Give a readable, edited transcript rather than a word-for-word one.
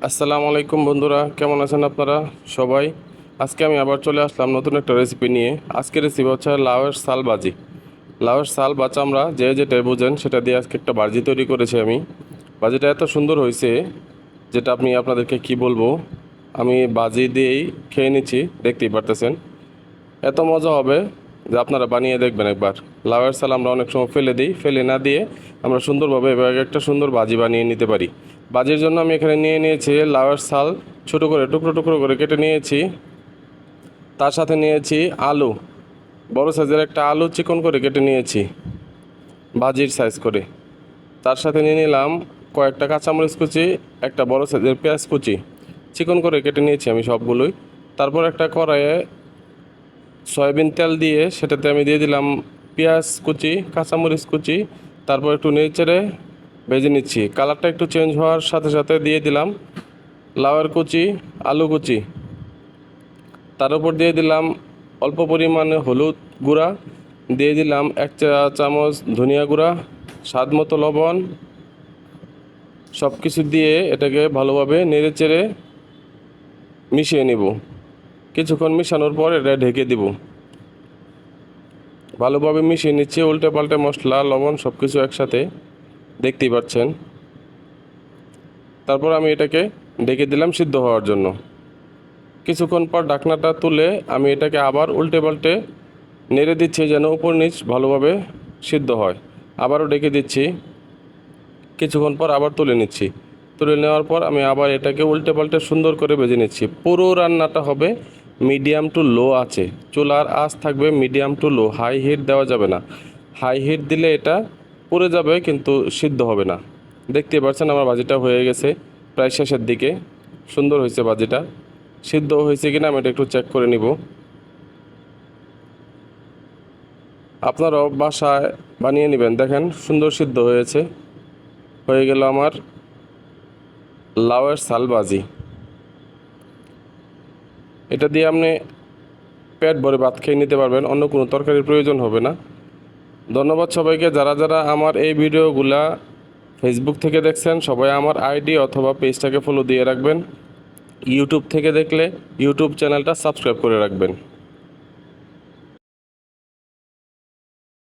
আসসালামু আলাইকুম বন্ধুরা, কেমন আছেন আপনারা সবাই? আজকে আমি আবার চলে আসলাম নতুন একটা রেসিপি নিয়ে। আজকের রেসিপি হচ্ছে লাউয়ের শাল ভাজি। লাউয়ের শাল ভাজা আমরা যে যেটা বুঝেন সেটা দিয়ে আজকে একটা ভাজি তৈরি করেছি আমি। ভাজিটা এত সুন্দর হয়েছে যেটা আপনি আপনাদেরকে কি বলবো। আমি ভাজি দিয়েই খেয়ে নিচ্ছি, দেখতেই পারতেছেন। এত মজা হবে যে আপনারা বানিয়ে দেখবেন একবার। লাউয়ের শাল আমরা অনেক সময় ফেলে দিই, ফেলে না দিয়ে আমরা সুন্দরভাবে এভাবে একটা সুন্দর ভাজি বানিয়ে নিতে পারি। ভাজির জন্য আমি এখানে নিয়ে নিয়েছি লাউয়ের শাল, ছোট করে টুকরো টুকরো করে কেটে নিয়েছি। তার সাথে নিয়েছি আলু, বড় সাইজের একটা আলু চিকন করে কেটে নিয়েছি ভাজির সাইজ করে। তার সাথে নিয়ে নিলাম কয়েকটা কাঁচামরিচ কুচি, একটা বড় সাইজের পেঁয়াজ কুচি চিকন করে কেটে নিয়েছি আমি সবগুলোই। তারপর একটা কড়াইয়ে সয়াবিন তেল দিয়ে সেটাতে আমি দিয়ে দিলাম পেঁয়াজ কুচি, কাঁচামরিচ কুচি। তারপর একটু নেড়েচেড়ে ভেজে নিচ্ছি। কালারটা একটু চেঞ্জ হওয়ার সাথে সাথে দিয়ে দিলাম লাউয়ের কুচি, আলু কুচি। তার উপর দিয়ে দিলাম অল্প পরিমাণে হলুদ গুঁড়া, দিয়ে দিলাম 1 চা চামচ ধনিয়া গুঁড়া, স্বাদ মতো লবণ। সব কিছু দিয়ে এটাকে ভালোভাবে নেড়েচেড়ে মিশিয়ে নিব। কিছুক্ষণ মিশানোর পর এটা ঢেকে দিব। ভালোভাবে মিশিয়ে নিচ্ছি, উল্টে পাল্টে মশলা লবণ সব কিছু একসাথে, দেখতেই পাচ্ছেন। তারপর আমি এটাকে ঢেকে দিলাম সিদ্ধ হওয়ার জন্য। কিছুক্ষণ পর ঢাকনাটা তুলে আমি এটাকে আবার উল্টে পাল্টে নেড়ে দিচ্ছি যেন উপর নিচ ভালোভাবে সিদ্ধ হয়। আবারও ঢেকে দিচ্ছি, কিছুক্ষণ পর আবার তুলে নিচ্ছি। তুলে নেওয়ার পর আমি আবার এটাকে উল্টে পাল্টে সুন্দর করে ভেজে নিচ্ছি। পুরো রান্নাটা হবে মিডিয়াম টু লো আছে, চুলার আঁচ থাকবে medium to low, high heat দেওয়া যাবে না। হাই হিট দিলে এটা পুড়ে যাবে কিন্তু সিদ্ধ হবে না। দেখতে পাচ্ছেন আমার ভাজিটা হয়ে গেছে প্রায় শেষের দিকে। সুন্দর হয়েছে ভাজিটা। সিদ্ধ হয়েছে কিনা আমি এটা একটু চেক করে নিব। আপনারাও বাসায় বানিয়ে নেবেন, দেখেন সুন্দর সিদ্ধ হয়েছে। হয়ে গেল আমার লাউয়ের শাল ভাজি। এটা দিয়ে আপনি পেট ভরে ভাত খেয়ে নিতে পারবেন, অন্য কোনো তরকারির প্রয়োজন হবে না। ধন্যবাদ সবাইকে, যারা যারা আমার এই ভিডিওগুলা ফেসবুক থেকে দেখছেন সবাই আমার আইডি অথবা পেজটাকে ফলো দিয়ে রাখবেন। ইউটিউব থেকে দেখলে ইউটিউব চ্যানেলটা সাবস্ক্রাইব করে রাখবেন।